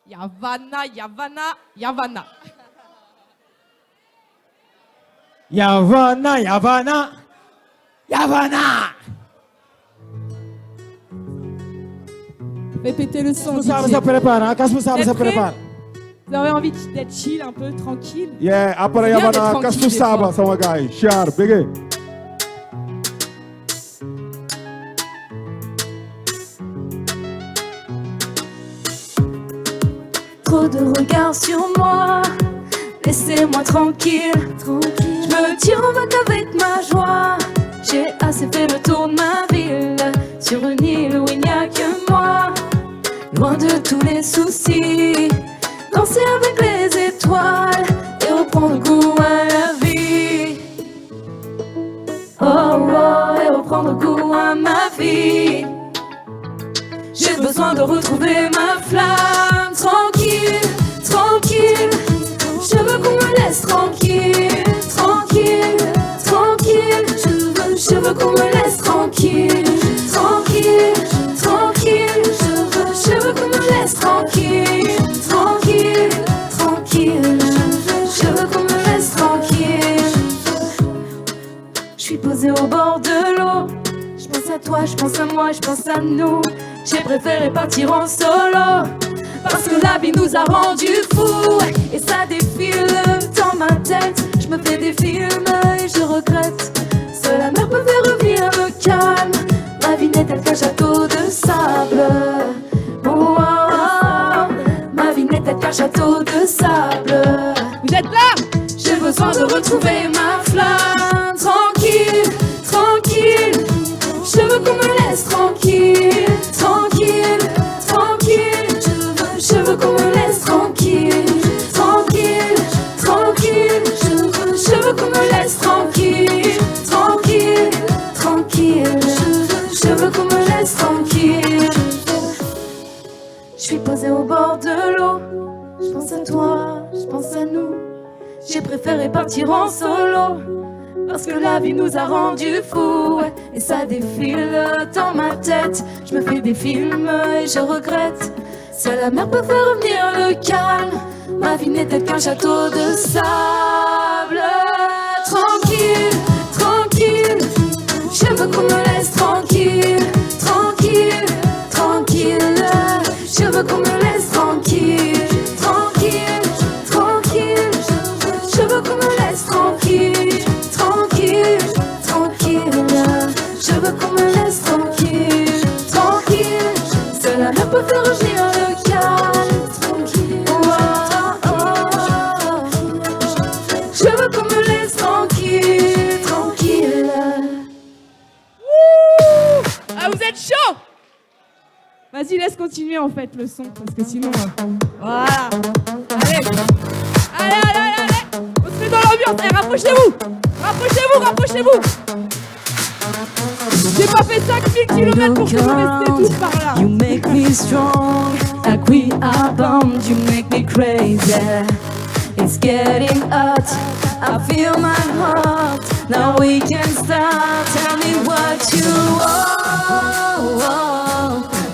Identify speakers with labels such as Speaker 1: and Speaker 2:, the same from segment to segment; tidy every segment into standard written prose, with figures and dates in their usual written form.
Speaker 1: Yavana, Yavana, Yavana.
Speaker 2: Yavana, Yavana, Yavana.
Speaker 1: Fais péter le son.
Speaker 2: Vous se prépare, hein? Qu'est-ce que ça se prépare?
Speaker 1: Vous avez envie d'être chill, un peu tranquille?
Speaker 3: Yeah, après Yavana, qu'est-ce que ça va, sama gars? Cher, bégé.
Speaker 4: Trop de regards sur moi, laissez-moi tranquille. Je me tire en vague avec ma joie. J'ai assez fait le tour de ma ville, sur une île où il n'y a que moi. Loin de tous les soucis, danser avec les étoiles et reprendre goût à la vie. Oh oh, et reprendre goût à ma vie. J'ai besoin de retrouver ma flamme. Tranquille, tranquille, je veux qu'on me laisse tranquille. Tranquille, tranquille, je veux qu'on me laisse tranquille. Tranquille, tranquille, je veux qu'on me laisse tranquille. Tranquille, tranquille, je veux qu'on me laisse tranquille. Je suis posée au bord de l'eau. Je pense à toi, je pense à moi, je pense à nous. J'ai préféré partir en solo, parce que la vie nous a rendus fous. Et ça défile dans ma tête. Je me fais des films et je regrette. Seule la mer peut faire revenir le calme. Ma vie n'est-elle qu'un château de sable. Oh, oh, oh. Ma vie n'est-elle qu'un château de sable.
Speaker 1: Vous êtes là?
Speaker 4: J'ai besoin de retrouver ma flamme. Tranquille, tranquille, je veux qu'on me laisse tranquille. Tranquille, tranquille, je veux qu'on me laisse tranquille. Tranquille, tranquille, je veux qu'on me laisse tranquille. Tranquille, tranquille, je veux qu'on me laisse tranquille. Je suis posée au bord de l'eau. Je pense à toi, je pense à nous. J'ai préféré partir en solo, parce que la vie nous a rendus fous. Et ça défile dans ma tête. Je me fais des films et je regrette. Seule la mer peut faire revenir le calme. Ma vie n'est-elle qu'un château de sable. Tranquille, tranquille, je veux qu'on me laisse tranquille. Tranquille, tranquille, je veux qu'on me laisse tranquille. Tranquille, tranquille, je veux qu'on me laisse tranquille. Tranquille, tranquille, je veux qu'on me laisse tranquille. Tranquille, seule la mer peut faire revenir le calme. Tranquille, oh, oh, oh. Je veux qu'on me laisse tranquille. Tranquille.
Speaker 1: Ah, vous êtes chaud? Vas-y, laisse continuer en fait le son, parce que sinon... Voilà. Allez. Allez, allez, allez, allez. On se met dans l'ambiance. Eh, rapprochez-vous. Rapprochez-vous, rapprochez-vous. J'ai pas fait 5000 km pour que vous restiez tous par là.
Speaker 4: You make me strong, like we are bound. You make me crazy. It's getting hot. I feel my heart. Now we can start. Tell me what you want.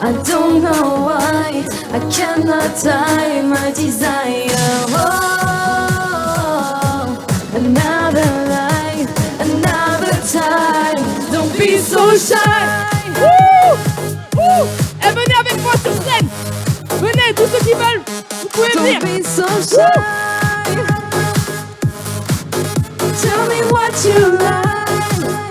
Speaker 4: I don't know why. I cannot tie my desire. Another life, another time. Don't be so shy.
Speaker 1: Eh, venez avec moi sur scène. Venez, tous ceux qui veulent. Vous pouvez venir.
Speaker 4: Don't be so shy. Tell me what you like.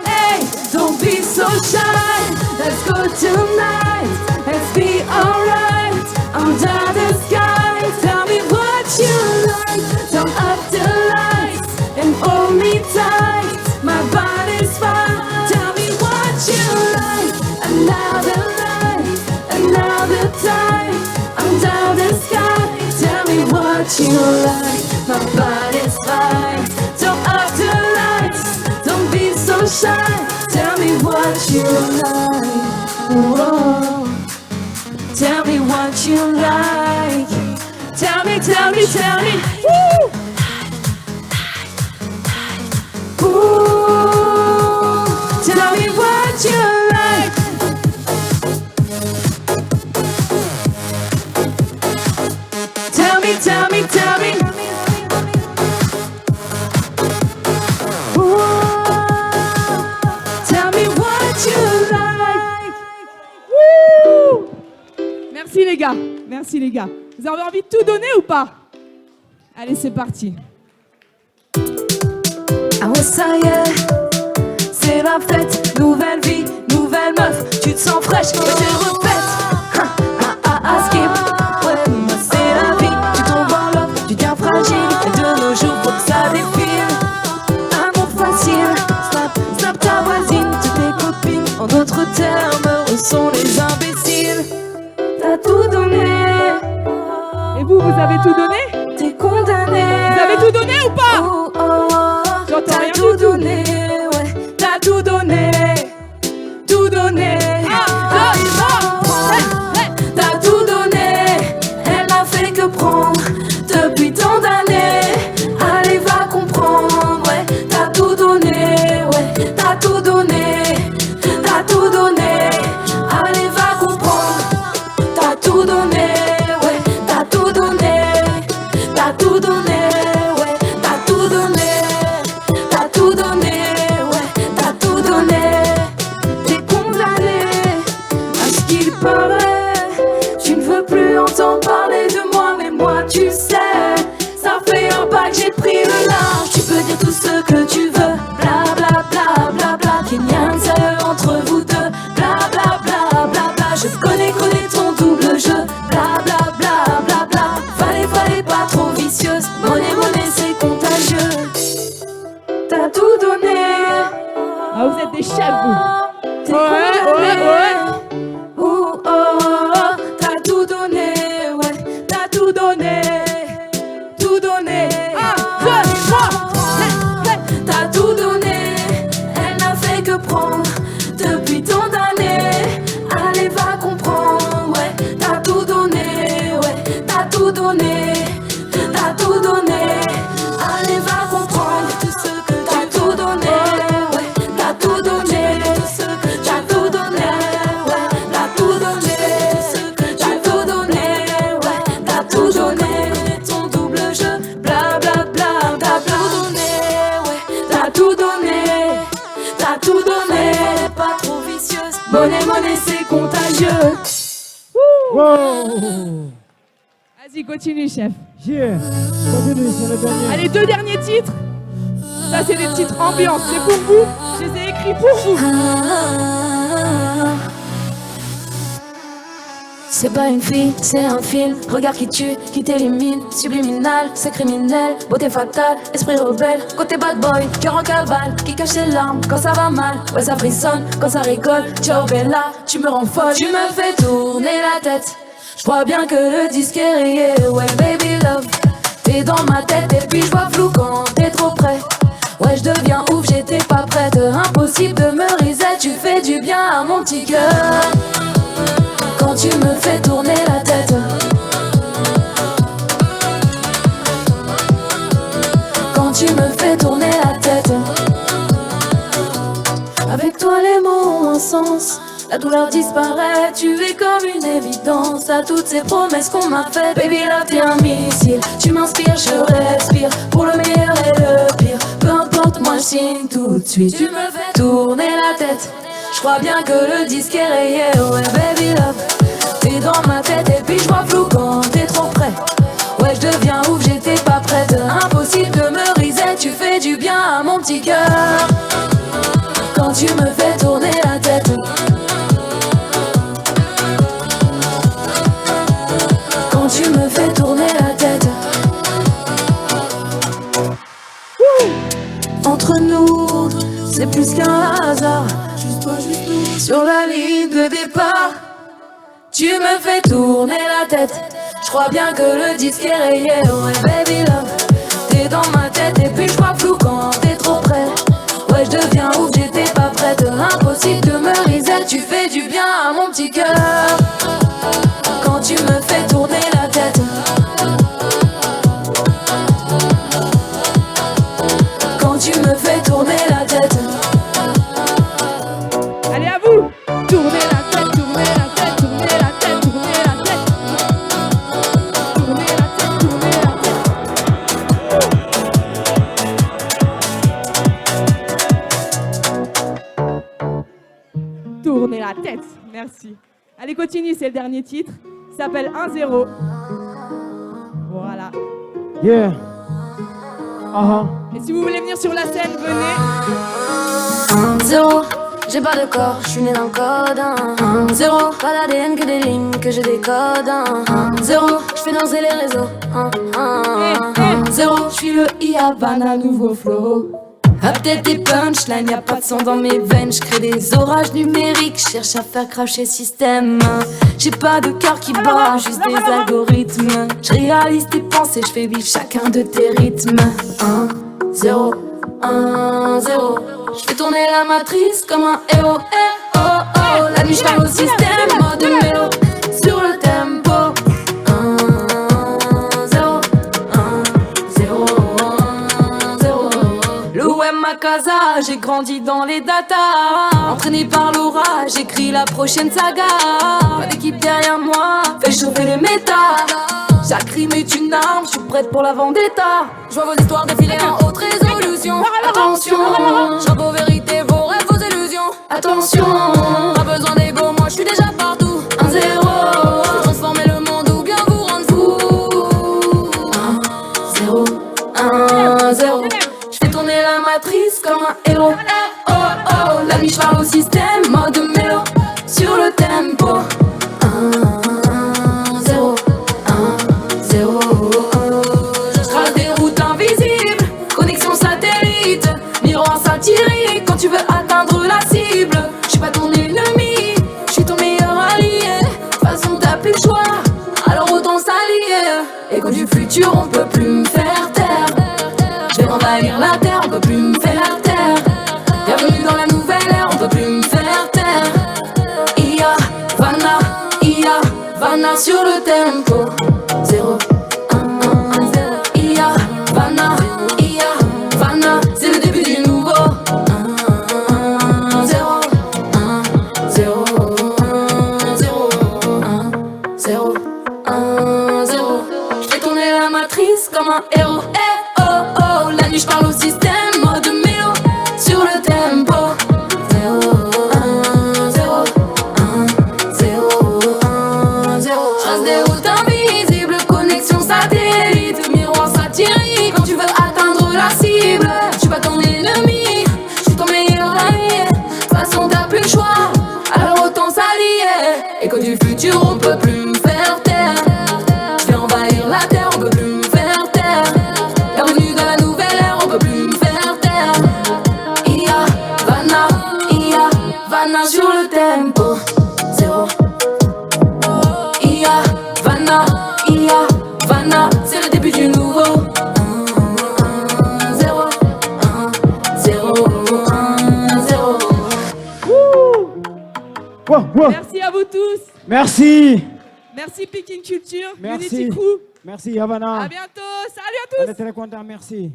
Speaker 4: Hey, don't be so shy. Let's go tonight. Let's be alright. Under the sky. Tell me what you like. Turn up the lights and hold me tight. My body's fine. Tell me what you like. Another night, another time. Under the sky. Tell me what you like. My body's fine. Turn up the lights. Don't be so shy. Tell me what you like. Whoa. Tell me what you like. Tell me, tell me, tell me. Woo! Ooh. Tell me what you like. tell me. Ooh, tell me what you like.
Speaker 1: Wouh! Merci les gars, merci les gars. Vous avez envie de tout donner ou pas? Allez, c'est parti.
Speaker 4: Ah ouais, ça y est, c'est la fête. Nouvelle vie, nouvelle meuf. Tu te sens fraîche, ouais, tu répètes. Skip, ouais, moi c'est la vie. Tu tombes en love, tu deviens fragile. Et de nos jours, faut que ça défile. Amour facile, snap ta voisine. Toutes tes copines, en d'autres termes, où sont les imbéciles? T'as tout donné.
Speaker 1: Et vous avez tout donné?
Speaker 4: T'es condamné.
Speaker 1: Vous avez tout donné ou pas?
Speaker 4: Oh, oh,
Speaker 1: J'entends rien
Speaker 4: t'as tout
Speaker 1: du tout.
Speaker 4: donné, ouais, t'as tout donné, tout donné. T'as tout donné, elle n'a fait que prendre depuis tant d'années. Allez, va comprendre, ouais, t'as tout donné, ouais, t'as tout donné, t'as tout donné. Allez, va comprendre, t'as tout donné, ouais, t'as tout donné, t'as tout donné, ouais, t'as tout donné, t'as tout donné, ouais, t'as tout donné. T'es condamné à ce qu'il paraît. Tu ne veux plus entendre parler de moi, mais moi tu sais, ça fait un pas que j'ai pris le large. Tu peux dire tout ce que tu veux, bla bla bla bla bla, qu'il n'y a rien de sérieux entre vous deux, bla bla bla bla bla. Je connais ton double jeu, bla bla bla bla bla. Fallait pas trop vicieuse, monnaie c'est contagieux. T'as tout donné.
Speaker 1: Ah, vous êtes des chefs, vous.
Speaker 4: T'es
Speaker 1: Ouais,
Speaker 4: condamné.
Speaker 1: ouais.
Speaker 4: Oh, oh, oh, t'as tout donné, ouais, t'as tout donné, tout donné. T'as tout donné, elle n'a fait que prendre depuis tant d'années. Allez, va comprendre, ouais, t'as tout donné, ouais, t'as tout donné, t'as tout donné. Allez, va comprendre tout ce que t'as tout donné, ouais, t'as tout donné, tout ce que t'as tout donné, ouais, t'as tout donné, tout ce que t'as tout donné, ouais, t'as tout donné. Ton double jeu, bla bla bla, t'as tout donné, ouais, t'as tout donné, t'as tout donné. Pas trop vicieuse, monnaie c'est contagieux.
Speaker 2: Wow.
Speaker 1: Vas-y, continue, chef.
Speaker 2: Yeah. Continue, c'est le dernier.
Speaker 1: Allez, 2 derniers titres. Ça, c'est des titres ambiance. C'est pour vous. Je les ai écrits pour vous.
Speaker 4: C'est pas une fille, c'est un film. Regard qui tue, qui t'élimine. Subliminal, c'est criminel. Beauté fatale, esprit rebelle. Côté bad boy, cœur en cavale. Qui cache ses larmes quand ça va mal. Ouais, ça frissonne quand ça rigole. Ciao Bella, tu me rends folle. Tu me fais tourner la tête. Je crois bien que le disque est rayé. Ouais, baby love, t'es dans ma tête. Et puis je vois flou quand t'es trop près. Ouais, je deviens ouf, j'étais pas prête. Impossible de me reset, tu fais du bien à mon petit cœur. Quand tu me fais tourner la tête. Quand tu me fais tourner la tête. Avec toi les mots ont un sens. La douleur disparaît, tu es comme une évidence. À toutes ces promesses qu'on m'a faites. Baby love, t'es un missile. Tu m'inspires, je respire. Pour le meilleur et le pire. Peu importe, moi je signe tout de suite. Tu me fais tourner la tête. Je crois bien que le disque est rayé. Ouais, baby love, t'es dans ma tête. Et puis je vois flou quand t'es trop près. Ouais, je deviens ouf, j'étais pas prête. Impossible de me reset, tu fais du bien à mon petit cœur. Quand tu me fais tourner la tête. Quand tu me fais tourner la tête. Entre nous, c'est plus qu'un hasard. Juste toi, juste nous. Sur la ligne de départ, tu me fais tourner la tête. Je crois bien que le disque est rayé. Ouais, baby love, t'es dans ma tête. Et puis je vois flou quand t'es trop près. Ouais, je deviens ouf, j'étais pas prête. Impossible de me reset, tu fais du bien à mon petit cœur. Quand tu me fais tourner la tête. Quand tu me fais tourner la tête.
Speaker 1: Allez, à vous. Tournez la tête, tournez la tête, tournez la tête, tournez la tête. Tournez la tête, tournez la tête. la tête. Merci. Allez, continue, c'est le dernier titre. Il s'appelle 1-0. Voilà.
Speaker 2: Yeah.
Speaker 1: Et si vous voulez venir sur la scène, venez.
Speaker 4: 1-0, j'ai pas de corps, je suis né dans le code. 1-0, pas d'ADN que des lignes que je décode. 1-0, je fais danser les réseaux. 1-0, je suis le Havana, nouveau flow. Update des punchlines, y'a pas de sang dans mes veines. J'crée des orages numériques, cherche à faire cracher le système. J'ai pas de cœur qui bat, juste des algorithmes. J'réalise tes pensées, j'fais vivre chacun de tes rythmes. 1-0, 1-0, j'fais tourner la matrice comme un héros. Oh oh, la nuit j'parle au système, mode mélo, sur le tempo. 1-0, 1-0, 1-0. L'OM ma casa, j'ai grandi dans les datas. Entraîné par l'aura, j'écris la prochaine saga. Pas d'équipe derrière moi, fais chauffer les méta. Chaque crime est une arme, je suis prête pour la vendetta. Je vois vos histoires défiler en haute résolution. Attention, j'en vos vérités, vos rêves, vos illusions. Attention, pas besoin d'ego, moi je suis déjà partout. 1-0, transformer le monde ou bien vous rendre fou. 1-0, 1-0, je fais tourner la matrice comme un héros. Oh oh, la nuit je parle au système, mode mélo, sur le tempo. 1-0, 1-0, je trace des routes invisibles, connexion satellite, miroir satirique. Quand tu veux atteindre la cible, je suis pas ton ennemi, je suis ton meilleur allié. De toute façon t'as plus le choix, alors autant s'allier. Écho du futur, on peut plus me faire taire. Je vais envahir la terre, on peut plus me faire taire. Bienvenue dans la nouvelle ère, on peut plus me faire taire. Havana sur le tempo. 0, 1, 1, 0. Havana, c'est le début du nouveau. 1, 0, 1, 0, 1, 0, 1, 0, 1, 0. Je fais tourner la matrice comme un héros. Oh oh, la nuit je parle au système, mode mélo, sur le tempo. 0, 1, 0, 1, 0, 1, 0. Trace des routes invisibles, connexion satellite, miroir satirique. Quand tu veux atteindre la cible, je suis pas ton ennemi, je suis ton meilleur allié. De toute façon t'as plus le choix, alors autant s'allier. Écho du futur, on peut plus me faire taire. Je vais envahir la terre, on peut plus me faire taire. Bienvenue dans la nouvelle ère, on peut plus me faire taire. Havana sur le tempo. 0, Havana, c'est le début du nouveau. 1, 0, 1, 0, 1, 0.
Speaker 1: Merci à vous tous.
Speaker 2: Merci.
Speaker 1: Merci Peking Culture,
Speaker 2: Merci.
Speaker 1: Unity Crew.
Speaker 2: Merci Havana.
Speaker 1: À bientôt. Salut à tous.
Speaker 2: On est très contents, merci.